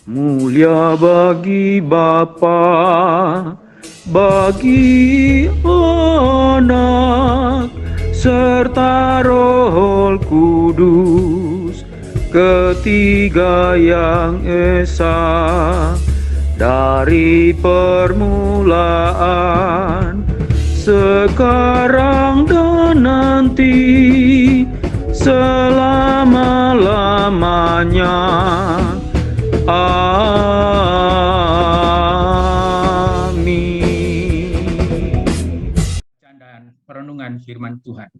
mulia bagi Bapa, bagi Anak, serta Roh Kudus, ketiga yang esa, dari permulaan, sekarang dan nanti, selama-lamanya. Amin. Dan perenungan firman Tuhan.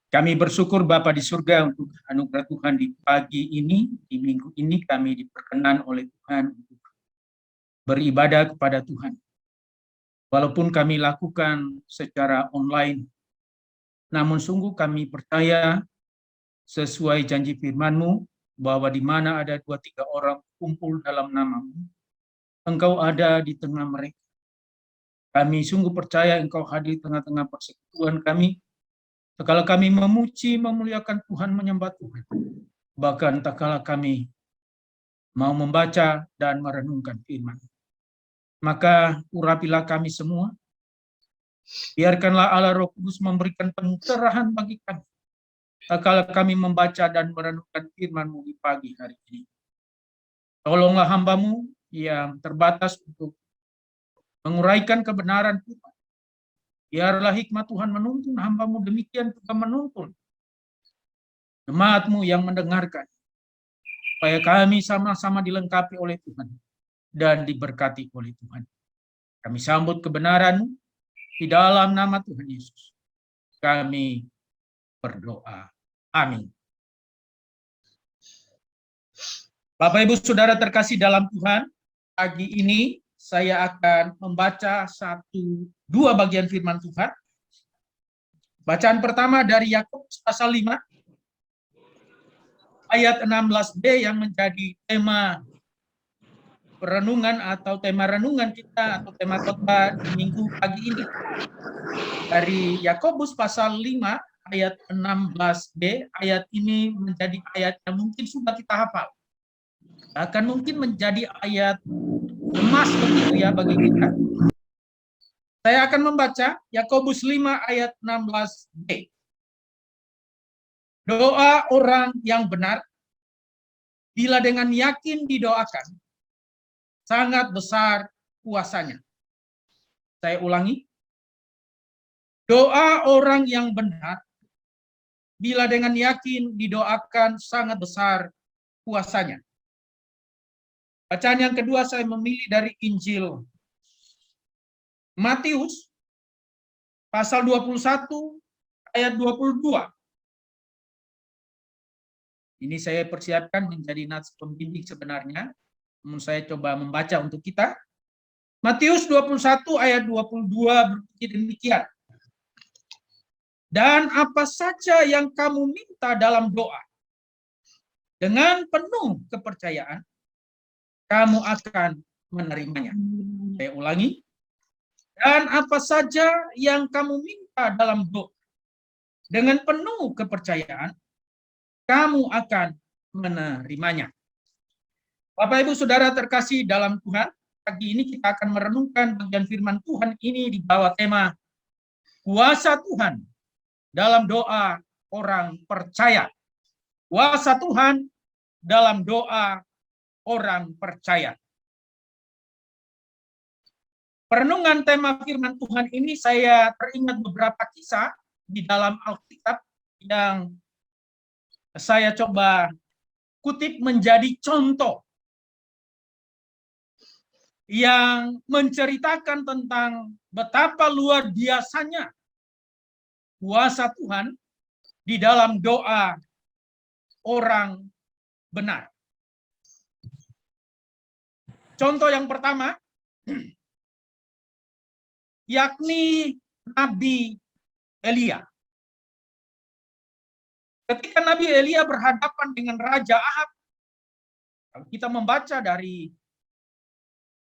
Kami bersyukur Bapa di surga untuk anugerah Tuhan di pagi ini, di minggu ini kami diperkenan oleh Tuhan untuk beribadah kepada Tuhan. Walaupun kami lakukan secara online, namun sungguh kami percaya sesuai janji firman-Mu bahwa di mana ada 2-3 orang kumpul dalam nama-Mu, Engkau ada di tengah mereka. Kami sungguh percaya Engkau hadir di tengah-tengah persekutuan kami. Sekala kami memuji, memuliakan Tuhan, menyembah Tuhan. Bahkan tak kala kami mau membaca dan merenungkan firman. Maka urapilah kami semua. Biarkanlah Allah Roh Kudus memberikan pencerahan bagi kami. Tak kala kami membaca dan merenungkan firman-Mu di pagi hari ini. Tolonglah hamba-Mu yang terbatas untuk menguraikan kebenaran Tuhan. Biarlah hikmat Tuhan menuntun hamba-Mu, demikian juga menuntun jemaat-Mu yang mendengarkan. Supaya kami sama-sama dilengkapi oleh Tuhan dan diberkati oleh Tuhan. Kami sambut kebenaran di dalam nama Tuhan Yesus. Kami berdoa. Amin. Bapak Ibu Saudara terkasih dalam Tuhan, pagi ini saya akan membaca 1-2 bagian firman Tuhan. Bacaan pertama dari Yakobus pasal 5 ayat 16b yang menjadi tema perenungan atau tema renungan kita atau tema khotbah di minggu pagi ini. Dari Yakobus pasal 5 ayat 16b, ayat ini menjadi ayat yang mungkin sudah kita hafal. Akan mungkin menjadi ayat emas begitu ya bagi kita. Saya akan membaca Yakobus 5 ayat 16b. Doa orang yang benar, bila dengan yakin didoakan, sangat besar kuasanya. Saya ulangi. Doa orang yang benar, bila dengan yakin didoakan, sangat besar kuasanya. Bacaan yang kedua saya memilih dari Injil Matius pasal 21 ayat 22. Ini saya persiapkan menjadi nats pembimbing sebenarnya. Namun saya coba membaca untuk kita. Matius 21 ayat 22 berbunyi demikian. Dan apa saja yang kamu minta dalam doa, dengan penuh kepercayaan, kamu akan menerimanya. Saya ulangi. Dan apa saja yang kamu minta dalam doa, dengan penuh kepercayaan, kamu akan menerimanya. Bapak Ibu Saudara terkasih dalam Tuhan, pagi ini kita akan merenungkan bagian firman Tuhan ini di bawah tema kuasa Tuhan dalam doa orang percaya. Kuasa Tuhan dalam doa orang percaya. Perenungan tema firman Tuhan ini saya teringat beberapa kisah di dalam Alkitab yang saya coba kutip menjadi contoh yang menceritakan tentang betapa luar biasanya kuasa Tuhan di dalam doa orang benar. Contoh yang pertama, yakni Nabi Elia. Ketika Nabi Elia berhadapan dengan Raja Ahab, kalau kita membaca dari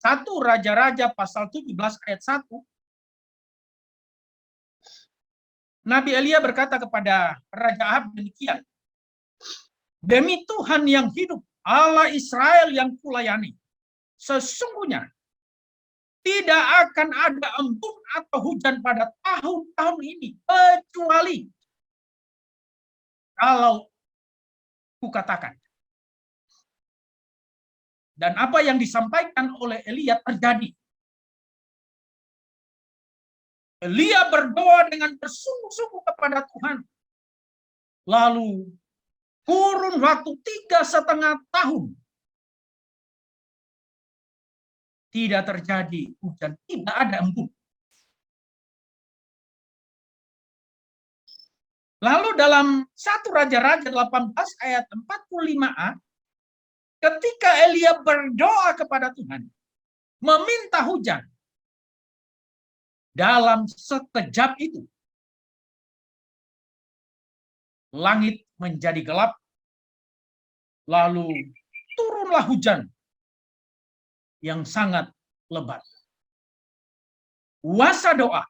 1 Raja-Raja pasal 17 ayat 1, Nabi Elia berkata kepada Raja Ahab demikian, demi Tuhan yang hidup, Allah Israel yang kulayani, sesungguhnya tidak akan ada embun atau hujan pada tahun-tahun ini, kecuali kalau kukatakan. Dan apa yang disampaikan oleh Elia terjadi. Elia berdoa dengan bersungguh-sungguh kepada Tuhan. Lalu kurun waktu 3,5 tahun. Tidak terjadi hujan, tidak ada embun. Lalu dalam 1 Raja-Raja 18 ayat 45a, ketika Elia berdoa kepada Tuhan, meminta hujan, dalam sekejap itu, langit menjadi gelap, lalu turunlah hujan yang sangat lebat. Kuasa doa,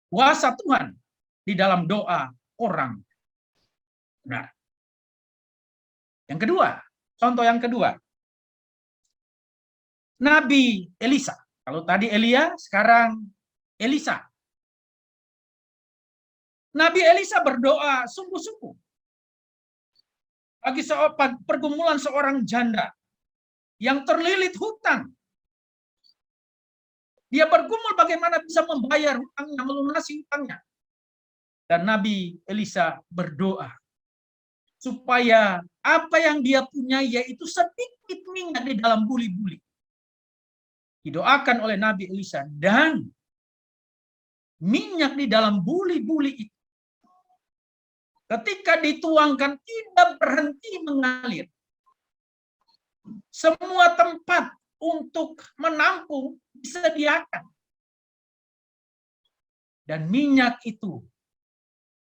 kuasa Tuhan di dalam doa orang benar. Yang kedua, contoh yang kedua, Nabi Elisa. Kalau tadi Elia, sekarang Elisa. Nabi Elisa berdoa sungguh-sungguh bagi pergumulan seorang janda yang terlilit hutang. Dia bergumul bagaimana bisa membayar hutangnya, melunasi hutangnya. Dan Nabi Elisa berdoa supaya apa yang dia punya yaitu sedikit minyak di dalam buli-buli. Didoakan oleh Nabi Elisa, dan minyak di dalam buli-buli itu ketika dituangkan tidak berhenti mengalir. Semua tempat untuk menampung disediakan. Dan minyak itu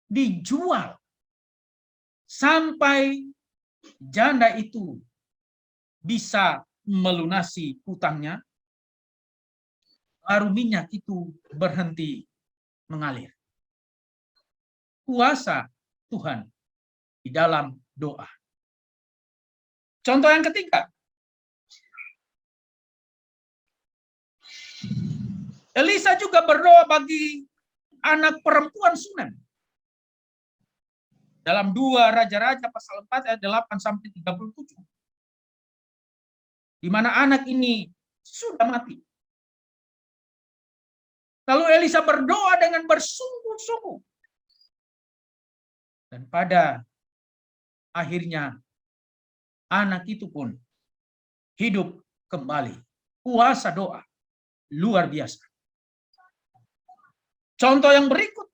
dijual sampai janda itu bisa melunasi hutangnya, baru minyak itu berhenti mengalir. Kuasa Tuhan di dalam doa. Contoh yang ketiga, Elisa juga berdoa bagi anak perempuan Sunem. Dalam 2 Raja-Raja pasal 4 ayat 8 sampai 37. Di mana anak ini sudah mati. Lalu Elisa berdoa dengan bersungguh-sungguh. Dan pada akhirnya anak itu pun hidup kembali. Kuasa doa luar biasa. Contoh yang berikut,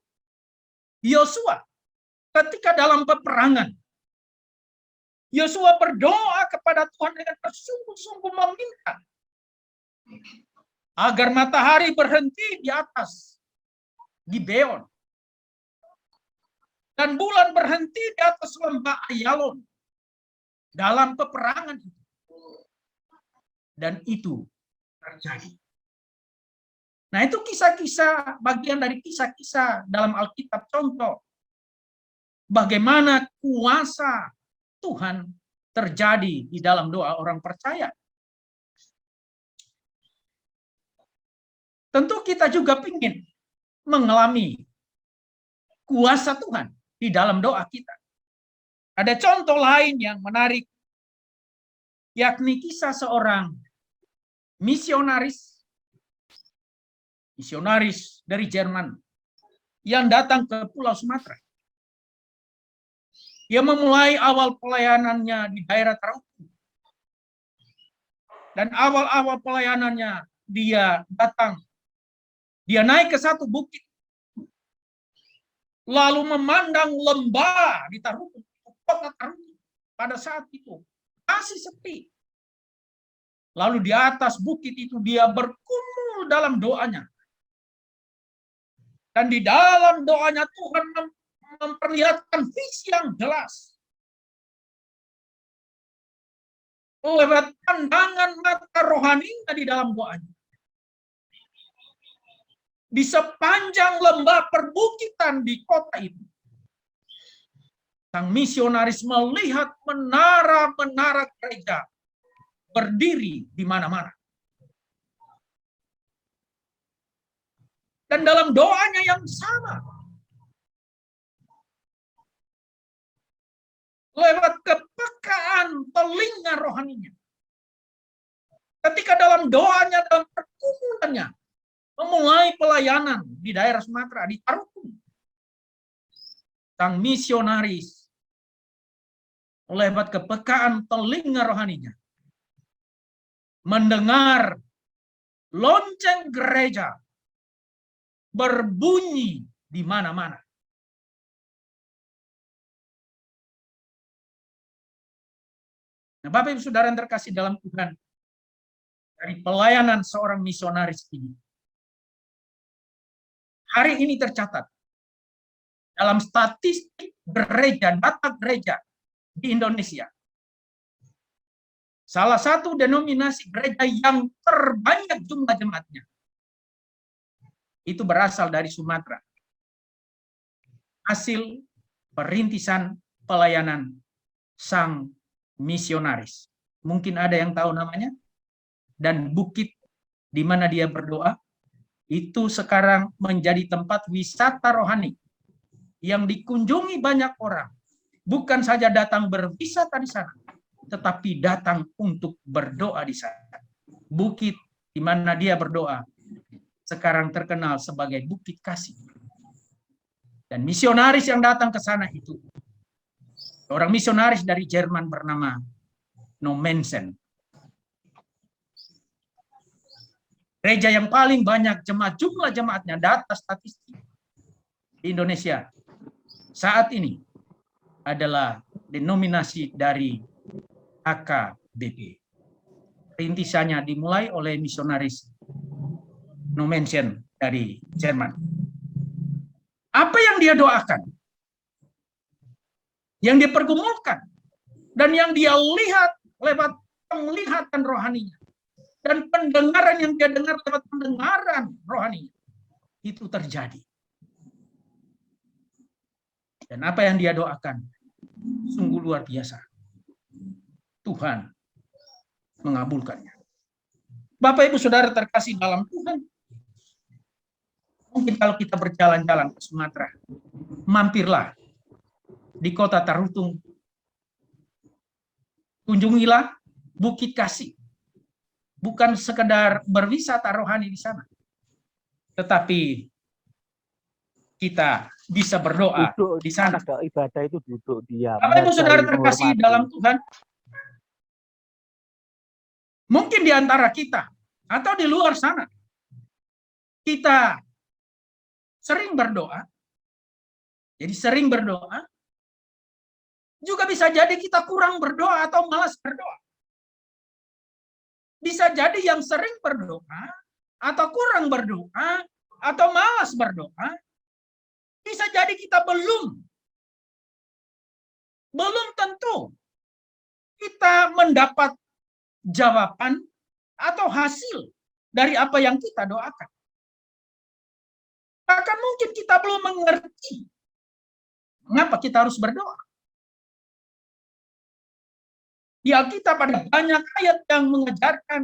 Yosua ketika dalam peperangan, Yosua berdoa kepada Tuhan dengan bersungguh-sungguh meminta agar matahari berhenti di atas Gibeon dan bulan berhenti di atas lembah Ayalon dalam peperangan itu. Dan itu terjadi. Nah, itu kisah-kisah, bagian dari kisah-kisah dalam Alkitab, contoh bagaimana kuasa Tuhan terjadi di dalam doa orang percaya. Tentu kita juga ingin mengalami kuasa Tuhan di dalam doa kita. Ada contoh lain yang menarik, yakni kisah seorang misionaris dari Jerman yang datang ke Pulau Sumatera. Dia memulai awal pelayanannya di daerah Taruku. Dan awal-awal pelayanannya dia naik ke satu bukit. Lalu memandang lembah di Taruku, kota Taruku. Pada saat itu masih sepi. Lalu di atas bukit itu dia bergumul dalam doanya. Dan di dalam doanya Tuhan memperlihatkan visi yang jelas. Lewat pandangan mata rohaninya di dalam doanya. di sepanjang lembah perbukitan di kota itu. Sang misionaris melihat menara-menara gereja berdiri di mana-mana. Dan dalam doanya yang sama, lewat kepekaan telinga rohaninya, ketika dalam doanya, dalam pergumulannya, memulai pelayanan di daerah Sumatera, di Tarutung, sang misionaris lewat kepekaan telinga rohaninya mendengar lonceng gereja berbunyi di mana-mana. Nah, Bapak Ibu Saudara yang terkasih dalam Tuhan, dari pelayanan seorang misionaris ini, hari ini tercatat dalam statistik gereja, data gereja di Indonesia, salah satu denominasi gereja yang terbanyak jumlah jemaatnya itu berasal dari Sumatera. Hasil perintisan pelayanan sang misionaris. Mungkin ada yang tahu namanya. Dan bukit di mana dia berdoa itu sekarang menjadi tempat wisata rohani yang dikunjungi banyak orang. Bukan saja datang berwisata di sana, tetapi datang untuk berdoa di sana. Bukit di mana dia berdoa sekarang terkenal sebagai Bukit Kasih. Dan misionaris yang datang ke sana itu orang misionaris dari Jerman bernama Nommensen. Gereja yang paling banyak jumlah jemaatnya, data statistik di Indonesia saat ini adalah denominasi dari HKBP. Rintisannya dimulai oleh misionaris Nommensen dari Jerman. Apa yang dia doakan, yang dia pergumulkan, dan yang dia lihat lewat penglihatan rohaninya, dan pendengaran yang dia dengar lewat pendengaran rohaninya, itu terjadi. Dan apa yang dia doakan sungguh luar biasa. Tuhan mengabulkannya. Bapak Ibu Saudara terkasih dalam Tuhan, mungkin kalau kita berjalan-jalan ke Sumatera, mampirlah di kota Tarutung, kunjungilah Bukit Kasih. Bukan sekedar berwisata rohani di sana, tetapi kita bisa berdoa duduk di sana. Ke ibadah itu duduk diam. Bapak Ibu Saudara terkasih dalam Tuhan, mungkin di antara kita atau di luar sana, kita sering berdoa. Jadi sering berdoa, juga bisa jadi kita kurang berdoa atau malas berdoa. Bisa jadi yang sering berdoa, atau kurang berdoa, atau malas berdoa, bisa jadi kita belum tentu kita mendapat jawaban atau hasil dari apa yang kita doakan. Bahkan mungkin kita belum mengerti mengapa kita harus berdoa. Di Alkitab ada banyak ayat yang mengajarkan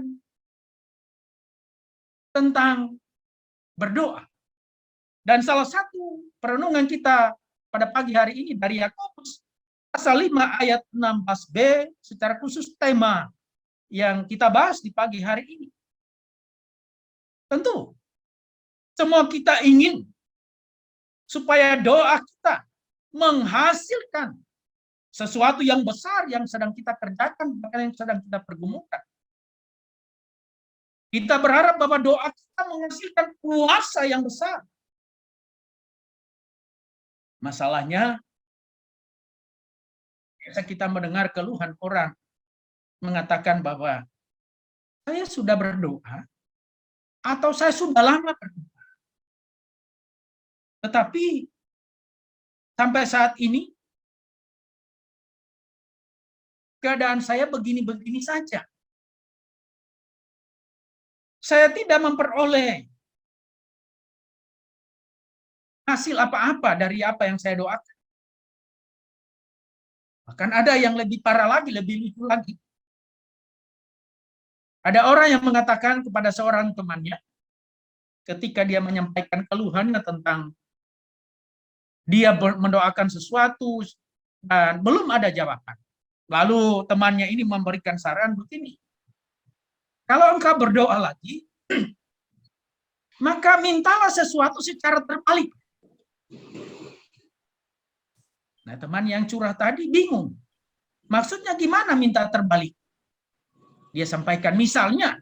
tentang berdoa. Dan salah satu perenungan kita pada pagi hari ini dari Yakobus pasal 5 ayat 16b, secara khusus tema yang kita bahas di pagi hari ini. Tentu semua kita ingin supaya doa kita menghasilkan sesuatu yang besar yang sedang kita kerjakan, bahkan yang sedang kita pergumukan. Kita berharap bahwa doa kita menghasilkan kuasa yang besar. Masalahnya, kita mendengar keluhan orang mengatakan bahwa saya sudah berdoa atau saya sudah lama berdoa. Tetapi sampai saat ini keadaan saya begini-begini saja. Saya tidak memperoleh hasil apa-apa dari apa yang saya doakan. Bahkan ada yang lebih parah lagi, lebih lucu lagi. Ada orang yang mengatakan kepada seorang temannya, ketika dia menyampaikan keluhannya tentang dia mendoakan sesuatu dan belum ada jawaban. Lalu temannya ini memberikan saran begini, kalau engkau berdoa lagi, maka mintalah sesuatu secara terbalik. Nah, teman yang curah tadi bingung. Maksudnya gimana minta terbalik? Dia sampaikan, misalnya,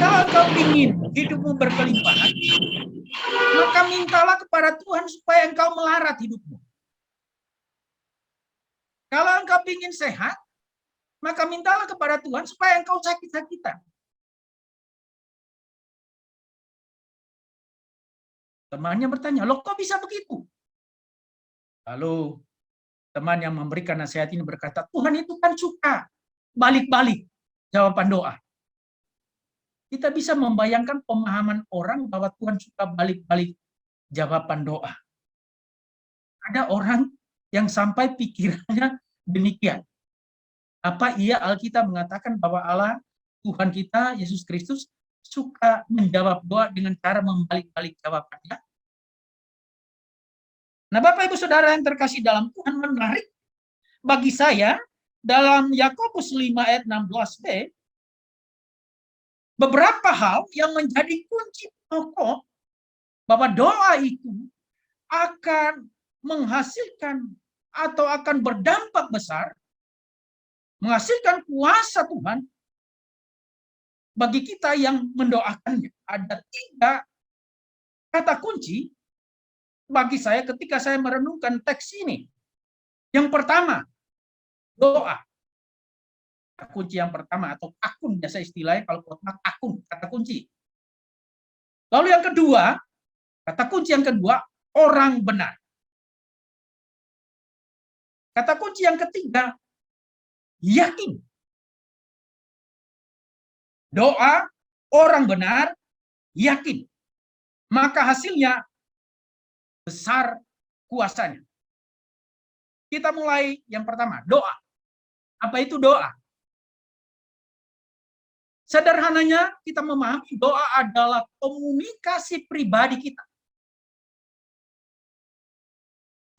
kalau engkau ingin hidupmu berkelimpahan, maka mintalah kepada Tuhan supaya engkau melarat hidupmu. Kalau engkau ingin sehat, maka mintalah kepada Tuhan supaya engkau sakit-sakitan. Temannya bertanya, loh kok bisa begitu? Lalu teman yang memberikan nasihat ini berkata, Tuhan itu kan suka balik-balik jawaban doa. Kita bisa membayangkan pemahaman orang bahwa Tuhan suka balik-balik jawaban doa. Ada orang yang sampai pikirannya demikian. Apa iya Alkitab mengatakan bahwa Allah, Tuhan kita, Yesus Kristus, suka menjawab doa dengan cara membalik-balik jawabannya? Nah, Bapak Ibu Saudara yang terkasih dalam Tuhan, menarik bagi saya dalam Yakobus 5 ayat 16b, beberapa hal yang menjadi kunci pokok bahwa doa itu akan menghasilkan atau akan berdampak besar, menghasilkan kuasa Tuhan bagi kita yang mendoakannya. Ada 3 kata kunci bagi saya ketika saya merenungkan teks ini. Yang pertama, doa. Kunci yang pertama atau akun, biasa istilahnya kalau akun, kata kunci. Lalu yang kedua, kata kunci yang kedua, orang benar. Kata kunci yang ketiga, yakin. Doa, orang benar, yakin. Maka hasilnya besar kuasanya. Kita mulai yang pertama, doa. Apa itu doa? Sederhananya kita memahami doa adalah komunikasi pribadi kita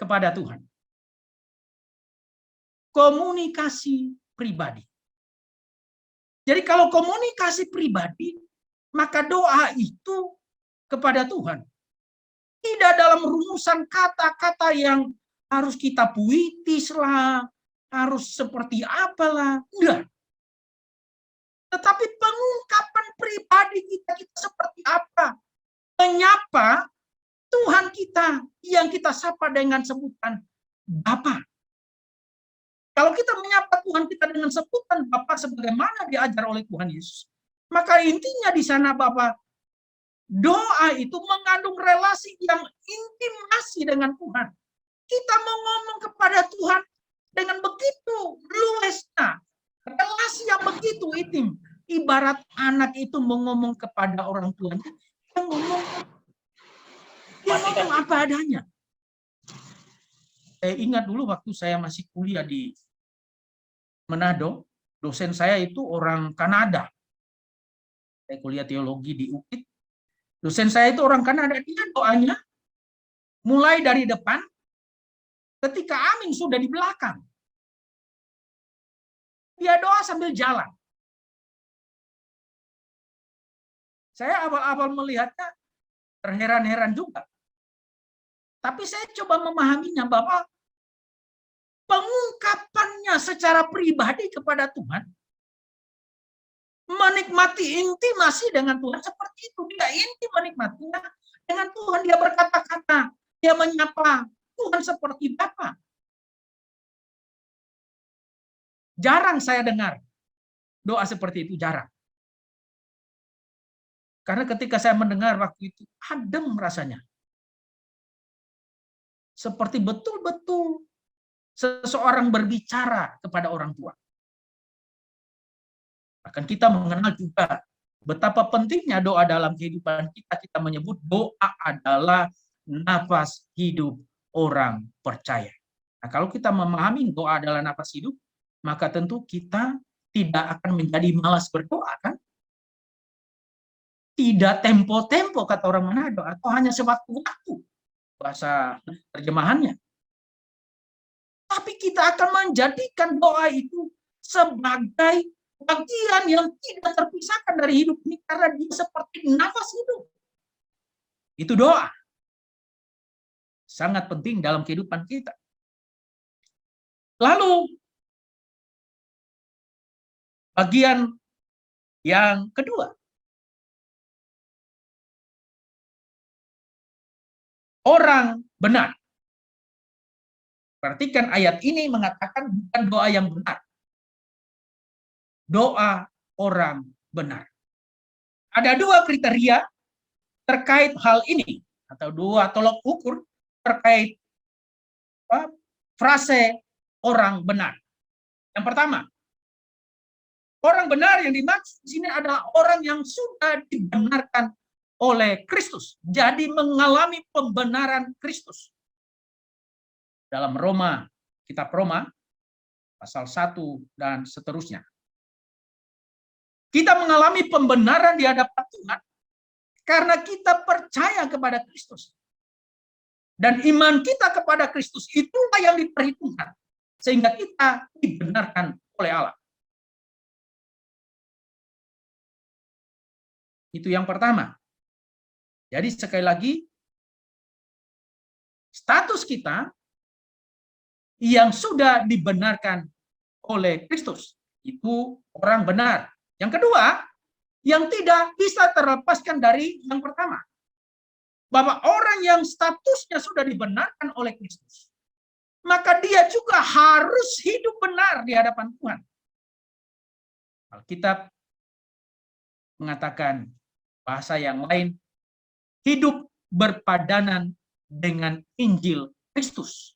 kepada Tuhan. Komunikasi pribadi. Jadi kalau komunikasi pribadi, maka doa itu kepada Tuhan. Tidak dalam rumusan kata-kata yang harus kita puitis lah, harus seperti apalah, enggak. Tetapi pengungkapan pribadi kita seperti apa? Menyapa Tuhan kita yang kita sapa dengan sebutan Bapa. Kalau kita menyapa Tuhan kita dengan sebutan Bapa sebagaimana diajar oleh Tuhan Yesus, maka intinya di sana Bapa, doa itu mengandung relasi yang intimasi dengan Tuhan. Kita mau ngomong kepada Tuhan dengan begitu luasnya, relasi yang begitu intim. Ibarat anak itu mau ngomong kepada orang tuanya, dia ngomong apa adanya. Saya ingat dulu waktu saya masih kuliah di Manado, dosen saya itu orang Kanada. Saya kuliah teologi di UKIT. Dosen saya itu orang Kanada. Dia doanya mulai dari depan, ketika amin sudah di belakang. Dia doa sambil jalan. Saya awal-awal melihatnya terheran-heran juga. Tapi saya coba memahaminya bahwa pengungkapannya secara pribadi kepada Tuhan, menikmati intimasi dengan Tuhan seperti itu. Dia intim menikmatinya dengan Tuhan. Dia berkata-kata, dia menyapa Tuhan seperti Bapa. Jarang saya dengar doa seperti itu, jarang. Karena ketika saya mendengar waktu itu, adem rasanya. Seperti betul-betul seseorang berbicara kepada orang tua. Bahkan kita mengenal juga betapa pentingnya doa dalam kehidupan kita. Kita menyebut doa adalah nafas hidup orang percaya. Nah, kalau kita memahami doa adalah nafas hidup, maka tentu kita tidak akan menjadi malas berdoa, kan? Tidak tempo-tempo kata orang Manado, atau hanya sewaktu-waktu bahasa terjemahannya. Tapi kita akan menjadikan doa itu sebagai bagian yang tidak terpisahkan dari hidup ini, karena dia seperti nafas hidup. Itu doa. Sangat penting dalam kehidupan kita. Lalu, bagian yang kedua. Orang benar. Perhatikan ayat ini mengatakan bukan doa yang benar. Doa orang benar. Ada dua kriteria terkait hal ini, atau dua tolok ukur terkait frase orang benar. Yang pertama, orang benar yang dimaksud di sini adalah orang yang sudah dibenarkan oleh Kristus. Jadi mengalami pembenaran Kristus. Dalam Roma, kitab Roma, pasal 1 dan seterusnya. Kita mengalami pembenaran di hadapan Tuhan karena kita percaya kepada Kristus. Dan iman kita kepada Kristus itulah yang diperhitungkan, sehingga kita dibenarkan oleh Allah. Itu yang pertama. Jadi sekali lagi, status kita yang sudah dibenarkan oleh Kristus itu orang benar. Yang kedua, yang tidak bisa terlepaskan dari yang pertama, bahwa orang yang statusnya sudah dibenarkan oleh Kristus, maka dia juga harus hidup benar di hadapan Tuhan. Alkitab mengatakan bahasa yang lain, hidup berpadanan dengan Injil Kristus.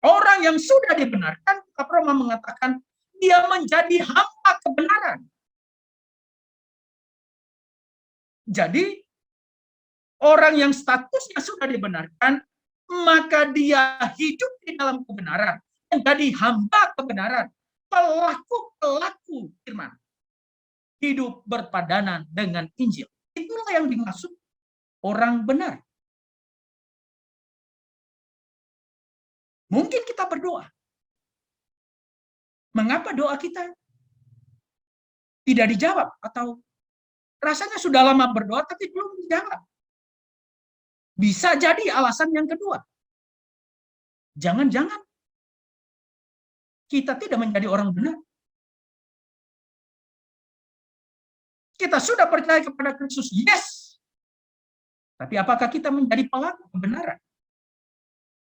Orang yang sudah dibenarkan, Roma mengatakan dia menjadi hamba kebenaran. Jadi orang yang statusnya sudah dibenarkan, maka dia hidup di dalam kebenaran, menjadi hamba kebenaran, pelaku-pelaku firman. Hidup berpadanan dengan Injil. Itulah yang dimaksud orang benar. Mungkin kita berdoa. Mengapa doa kita tidak dijawab? Atau rasanya sudah lama berdoa tapi belum dijawab. Bisa jadi alasan yang kedua. Jangan-jangan kita tidak menjadi orang benar. Kita sudah percaya kepada Kristus, yes. Tapi apakah kita menjadi pelaku kebenaran?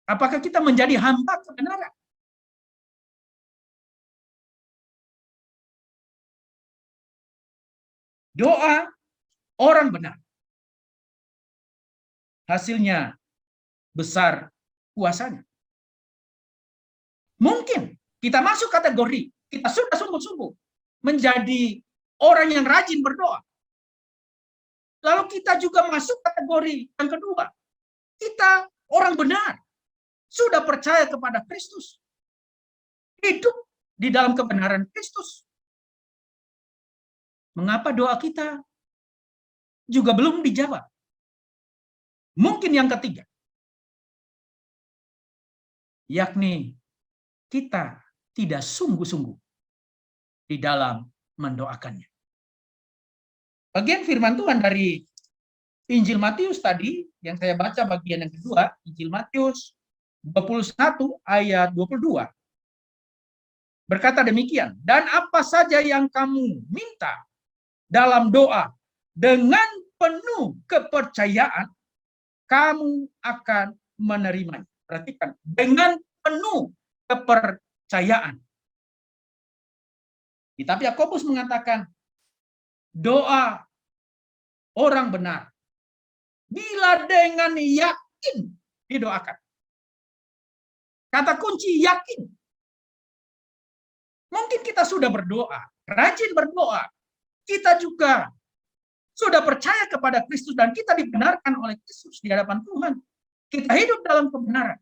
Apakah kita menjadi hamba kebenaran? Doa orang benar. Hasilnya besar kuasanya. Mungkin kita masuk kategori, kita sudah sungguh-sungguh menjadi orang yang rajin berdoa. Lalu kita juga masuk kategori yang kedua. Kita orang benar. Sudah percaya kepada Kristus. Hidup di dalam kebenaran Kristus. Mengapa doa kita juga belum dijawab? Mungkin yang ketiga. Yakni kita tidak sungguh-sungguh di dalam mendoakannya. Bagian firman Tuhan dari Injil Matius tadi, yang saya baca bagian yang kedua, Injil Matius 21 ayat 22. Berkata demikian, dan apa saja yang kamu minta dalam doa dengan penuh kepercayaan, kamu akan menerimanya. Perhatikan, dengan penuh kepercayaan. Kitab Yakobus mengatakan, doa orang benar bila dengan yakin didoakan. Kata kunci yakin. Mungkin kita sudah berdoa, rajin berdoa. Kita juga sudah percaya kepada Kristus dan kita dibenarkan oleh Kristus di hadapan Tuhan, kita hidup dalam kebenaran,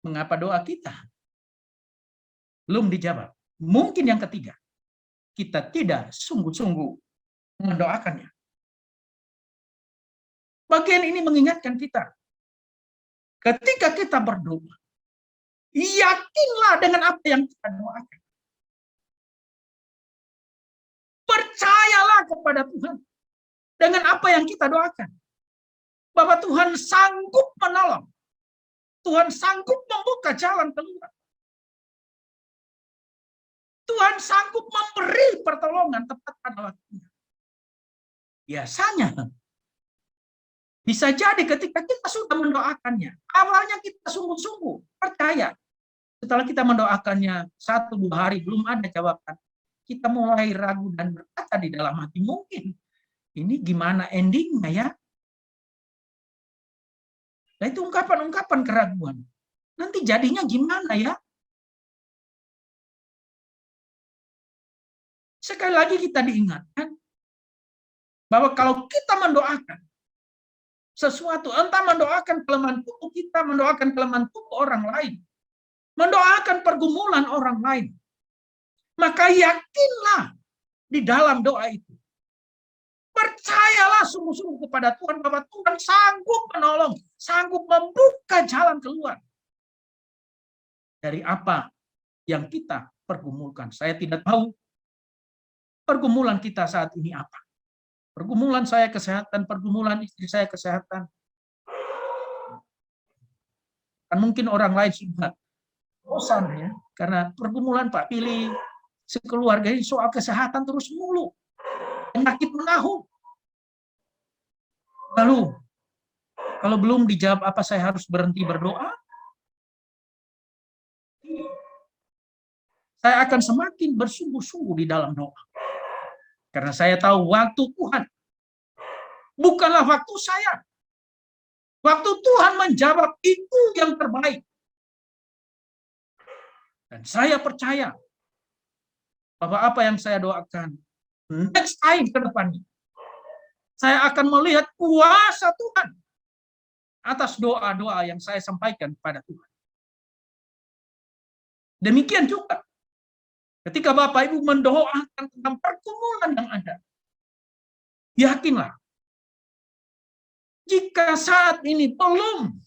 mengapa doa kita belum dijawab? Mungkin yang ketiga, kita tidak sungguh-sungguh mendoakannya. Bagian ini mengingatkan kita, ketika kita berdoa, yakinlah dengan apa yang kita doakan. Percayalah kepada Tuhan dengan apa yang kita doakan. Bahwa Tuhan sanggup menolong. Tuhan sanggup membuka jalan keluar. Tuhan sanggup memberi pertolongan tepat pada waktunya. Biasanya, bisa jadi ketika kita sudah mendoakannya, awalnya kita sungguh-sungguh percaya. Setelah kita mendoakannya 1-2 hari belum ada jawaban, kita mulai ragu dan berkata di dalam hati, mungkin ini gimana endingnya ya? Nah, itu ungkapan-ungkapan keraguan. Nanti jadinya gimana ya? Sekali lagi kita diingatkan bahwa kalau kita mendoakan sesuatu, entah mendoakan kelemahan tubuh kita, mendoakan kelemahan tubuh orang lain, mendoakan pergumulan orang lain, maka yakinlah di dalam doa itu. Percayalah sungguh-sungguh kepada Tuhan bahwa Tuhan sanggup menolong, sanggup membuka jalan keluar dari apa yang kita pergumulkan. Saya tidak tahu pergumulan kita saat ini apa. Pergumulan saya kesehatan, pergumulan istri saya kesehatan. Kan mungkin orang lain sudah bosan ya, karena pergumulan Pak Pilih sekeluarga ini soal kesehatan terus mulu. Penyakit menahun. Lalu, kalau belum dijawab apa saya harus berhenti berdoa? Saya akan semakin bersungguh-sungguh di dalam doa. Karena saya tahu waktu Tuhan bukanlah waktu saya. Waktu Tuhan menjawab itu yang terbaik. Dan saya percaya bahwa apa yang saya doakan next time ke depannya, saya akan melihat kuasa Tuhan atas doa-doa yang saya sampaikan kepada Tuhan. Demikian juga ketika Bapak Ibu mendoakan tentang pergumulan yang ada, yakinlah, jika saat ini belum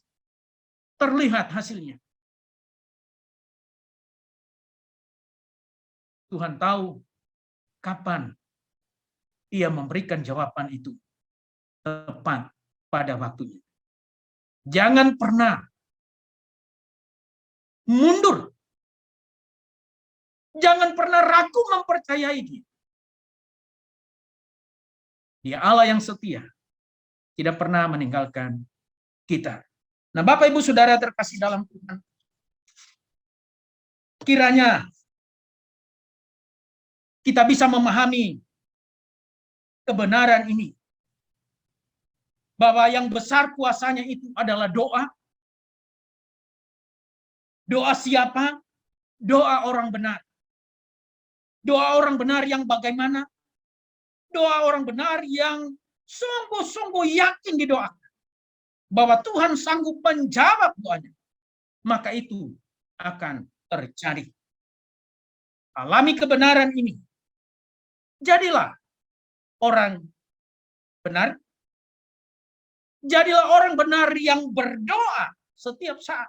terlihat hasilnya, Tuhan tahu kapan Ia memberikan jawaban itu tepat pada waktunya. Jangan pernah mundur. Jangan pernah ragu mempercayai Dia. Dia Allah yang setia, tidak pernah meninggalkan kita. Nah, Bapak Ibu Saudara terkasih dalam Tuhan, kiranya kita bisa memahami kebenaran ini, bahwa yang besar kuasanya itu adalah doa. Doa siapa? Doa orang benar. Doa orang benar yang bagaimana? Doa orang benar yang sungguh-sungguh yakin didoakan bahwa Tuhan sanggup menjawab doanya. Maka itu akan terjadi. Alami kebenaran ini. Jadilah orang benar. Jadilah orang benar yang berdoa setiap saat.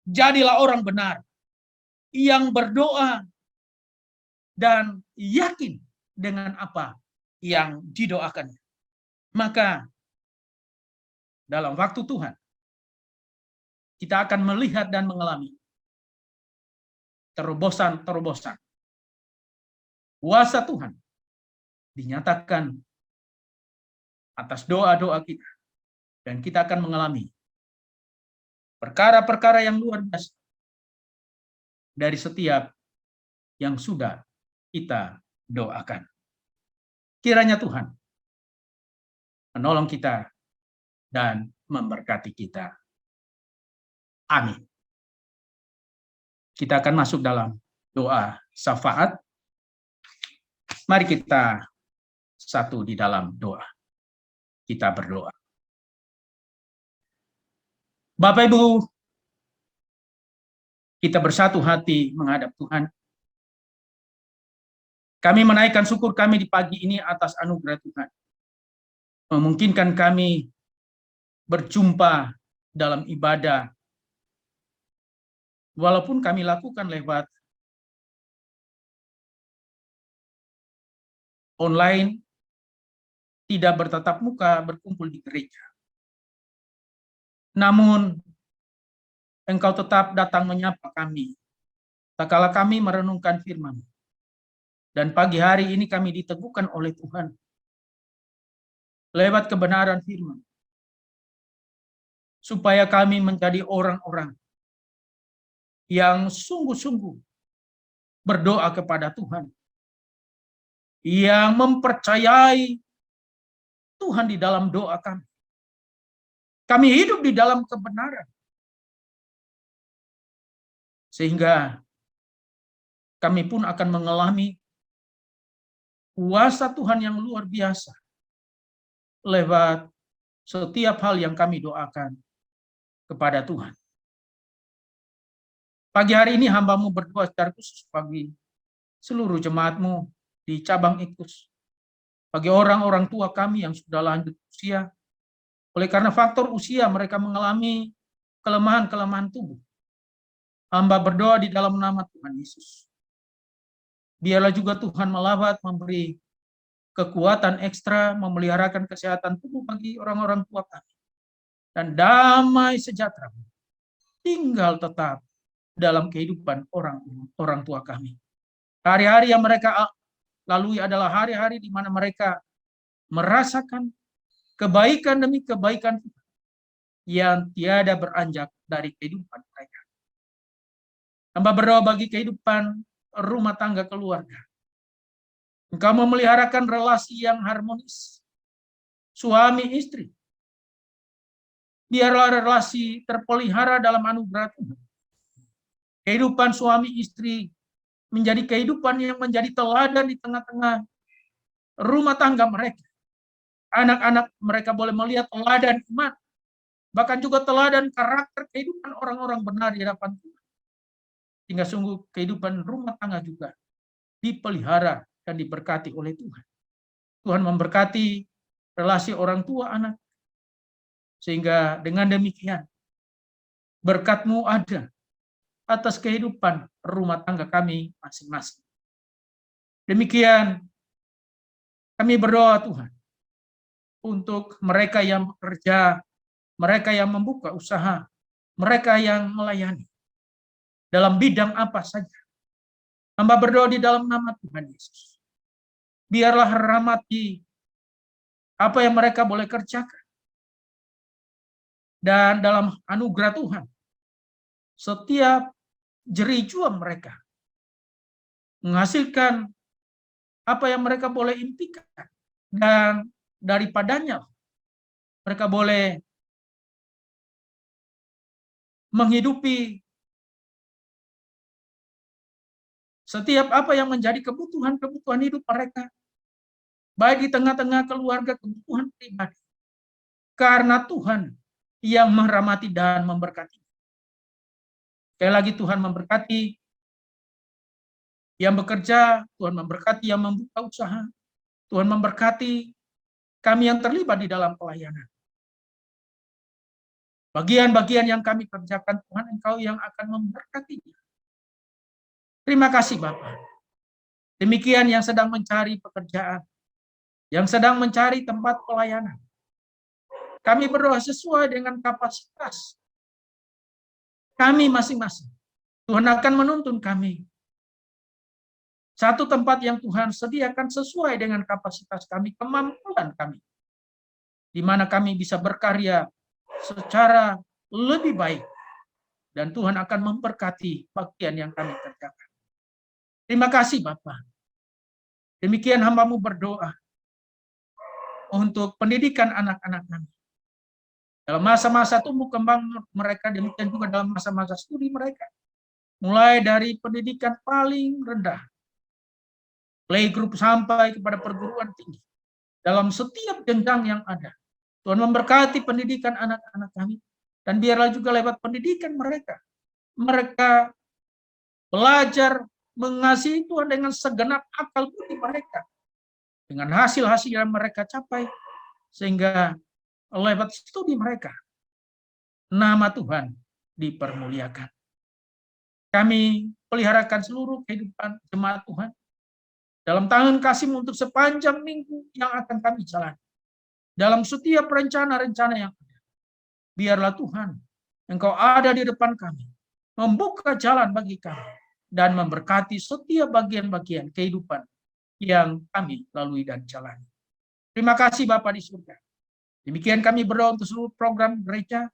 Jadilah orang benar yang berdoa dan yakin dengan apa yang didoakannya. Maka dalam waktu Tuhan, kita akan melihat dan mengalami terobosan-terobosan. Kuasa Tuhan dinyatakan atas doa-doa kita. Dan kita akan mengalami perkara-perkara yang luar biasa dari setiap yang sudah kita doakan. Kiranya Tuhan menolong kita dan memberkati kita. Amin. Kita akan masuk dalam doa syafaat. Mari kita satu di dalam doa. Kita berdoa. Bapak Ibu, kita bersatu hati menghadap Tuhan. Kami menaikkan syukur kami di pagi ini atas anugerah Tuhan. Memungkinkan kami berjumpa dalam ibadah. Walaupun kami lakukan lewat online, tidak bertatap muka, berkumpul di gereja. Namun, Engkau tetap datang menyapa kami, tak kala kami merenungkan firman. Dan pagi hari ini kami diteguhkan oleh Tuhan, lewat kebenaran firman, supaya kami menjadi orang-orang yang sungguh-sungguh berdoa kepada Tuhan, yang mempercayai Tuhan di dalam doa kami. Kami hidup di dalam kebenaran. Sehingga kami pun akan mengalami kuasa Tuhan yang luar biasa lewat setiap hal yang kami doakan kepada Tuhan. Pagi hari ini hamba-Mu berdoa secara khusus bagi seluruh jemaat-Mu di cabang Ikus. Bagi orang-orang tua kami yang sudah lanjut usia, oleh karena faktor usia mereka mengalami kelemahan-kelemahan tubuh. Hamba berdoa di dalam nama Tuhan Yesus. Biarlah juga Tuhan melawat, memberi kekuatan ekstra, memeliharakan kesehatan tubuh bagi orang-orang tua kami. Dan damai sejahtera tinggal tetap dalam kehidupan orang tua kami. Hari-hari yang mereka lalui adalah hari-hari di mana mereka merasakan kebaikan demi kebaikan yang tiada beranjak dari kehidupan mereka. Hamba berdoa bagi kehidupan rumah tangga keluarga. Engkau memeliharakan relasi yang harmonis, suami istri. Biarlah relasi terpelihara dalam anugerah Tuhan. Kehidupan suami istri menjadi kehidupan yang menjadi teladan di tengah-tengah rumah tangga mereka. Anak-anak mereka boleh melihat teladan iman, bahkan juga teladan karakter kehidupan orang-orang benar di hadapan Tuhan. Sehingga sungguh kehidupan rumah tangga juga dipelihara dan diberkati oleh Tuhan. Tuhan memberkati relasi orang tua anak. Sehingga dengan demikian berkat-Mu ada atas kehidupan rumah tangga kami masing-masing. Demikian kami berdoa Tuhan untuk mereka yang bekerja, mereka yang membuka usaha, mereka yang melayani dalam bidang apa saja. Hamba berdoa di dalam nama Tuhan Yesus. Biarlah rahmati apa yang mereka boleh kerjakan. Dan dalam anugerah Tuhan, setiap jerih juang mereka menghasilkan apa yang mereka boleh impikan, dan daripadanya mereka boleh menghidupi setiap apa yang menjadi kebutuhan hidup mereka, baik di tengah-tengah keluarga, kebutuhan pribadi, karena Tuhan yang merahmati dan memberkati. Sekali lagi Tuhan memberkati yang bekerja, Tuhan memberkati yang membuka usaha, Tuhan memberkati kami yang terlibat di dalam pelayanan. Bagian-bagian yang kami kerjakan, Tuhan Engkau yang akan memberkatinya. Terima kasih Bapak. Demikian yang sedang mencari pekerjaan, yang sedang mencari tempat pelayanan. Kami berdoa sesuai dengan kapasitas kami masing-masing. Tuhan akan menuntun kami. Satu tempat yang Tuhan sediakan sesuai dengan kapasitas kami, kemampuan kami. Di mana kami bisa berkarya secara lebih baik. Dan Tuhan akan memberkati bagian yang kami kerjakan. Terima kasih Bapak. Demikian hamba-Mu berdoa untuk pendidikan anak-anak kami. Dalam masa-masa tumbuh kembang mereka, demikian juga dalam masa-masa studi mereka. Mulai dari pendidikan paling rendah, playgroup sampai kepada perguruan tinggi. dalam setiap jenjang yang ada. Tuhan memberkati pendidikan anak-anak kami, dan biarlah juga lewat pendidikan mereka belajar mengasihi Tuhan dengan segenap akal budi mereka, dengan hasil-hasil yang mereka capai, sehingga lewat studi mereka nama Tuhan dipermuliakan. Kami peliharakan seluruh kehidupan jemaat Tuhan dalam tangan kasih-Mu untuk sepanjang minggu yang akan kami jalani. Dalam setiap rencana-rencana yang ada, biarlah Tuhan, Engkau ada di depan kami, membuka jalan bagi kami, dan memberkati setiap bagian-bagian kehidupan yang kami lalui dan jalani. Terima kasih Bapa di surga. Demikian kami berdoa untuk seluruh program gereja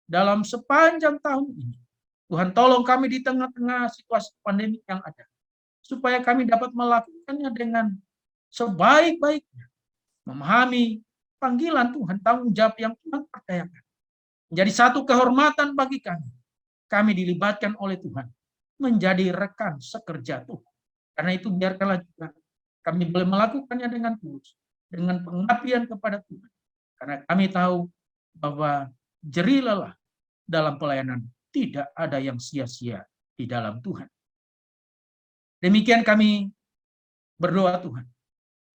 dalam sepanjang tahun ini. Tuhan tolong kami di tengah-tengah situasi pandemi yang ada, supaya kami dapat melakukannya dengan sebaik-baiknya, memahami panggilan Tuhan, tanggung jawab yang Tuhan percayakan. Menjadi satu kehormatan bagi kami. Kami dilibatkan oleh Tuhan menjadi rekan sekerja Tuhan. Karena itu biarkanlah juga kami boleh melakukannya dengan tulus, dengan pengabdian kepada Tuhan. Karena kami tahu bahwa jerih lelah dalam pelayanan tidak ada yang sia-sia di dalam Tuhan. Demikian kami berdoa Tuhan.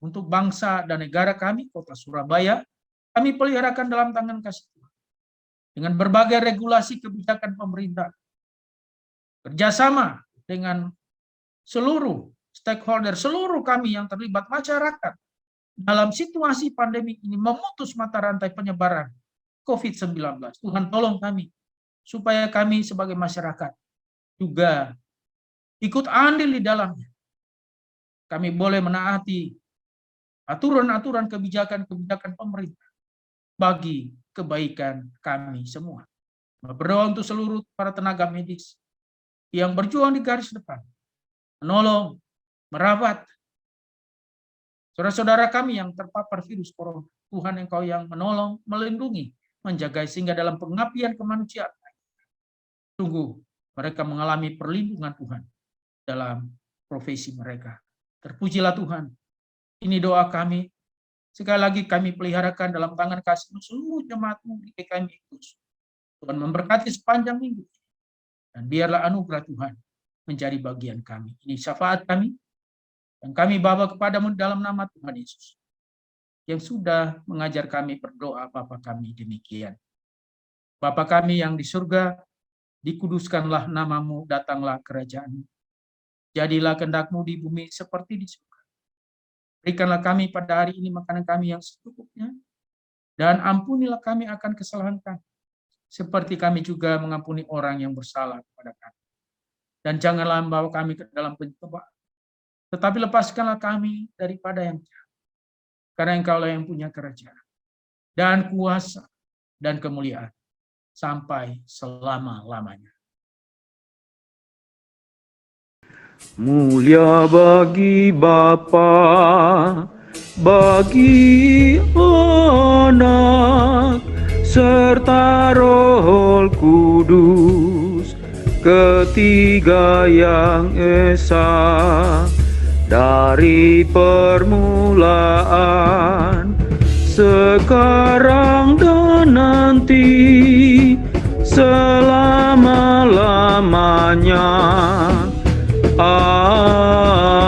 Untuk bangsa dan negara kami, kota Surabaya, kami peliharakan dalam tangan kasih Tuhan. Dengan berbagai regulasi kebijakan pemerintah. Kerjasama dengan seluruh stakeholder, seluruh kami yang terlibat masyarakat. Dalam situasi pandemi ini memutus mata rantai penyebaran COVID-19. Tuhan tolong kami, supaya kami sebagai masyarakat juga ikut andil di dalamnya. Kami boleh menaati aturan-aturan kebijakan-kebijakan pemerintah bagi kebaikan kami semua. Berdoa untuk seluruh para tenaga medis yang berjuang di garis depan, menolong, merawat saudara-saudara kami yang terpapar virus corona. Tuhan Engkau yang menolong, melindungi, menjaga, sehingga dalam pengabdian kemanusiaan sungguh mereka mengalami perlindungan Tuhan dalam profesi mereka. Terpujilah Tuhan. Ini doa kami. Sekali lagi kami peliharakan dalam tangan kasih-Mu seluruh jemaat-Mu di GKI Iktus. Tuhan memberkati sepanjang minggu. Dan biarlah anugerah Tuhan menjadi bagian kami. Ini syafaat kami. Dan kami bawa kepadamu dalam nama Tuhan Yesus, yang sudah mengajar kami berdoa Bapa kami demikian. Bapa kami yang di surga, dikuduskanlah nama-Mu, datanglah kerajaan-Mu. Jadilah kehendak-Mu di bumi seperti di surga. Berikanlah kami pada hari ini makanan kami yang secukupnya, dan ampunilah kami akan kesalahan kami, seperti kami juga mengampuni orang yang bersalah kepada kami. Dan janganlah membawa kami ke dalam pencobaan, tetapi lepaskanlah kami daripada yang jahat. Karena Engkaulah yang punya kerajaan, dan kuasa, dan kemuliaan, sampai selama-lamanya. Mulia bagi Bapa, bagi Anak, serta Roh Kudus, ketiga yang esa, dari permulaan, sekarang dan nanti, selama-lamanya. Amin.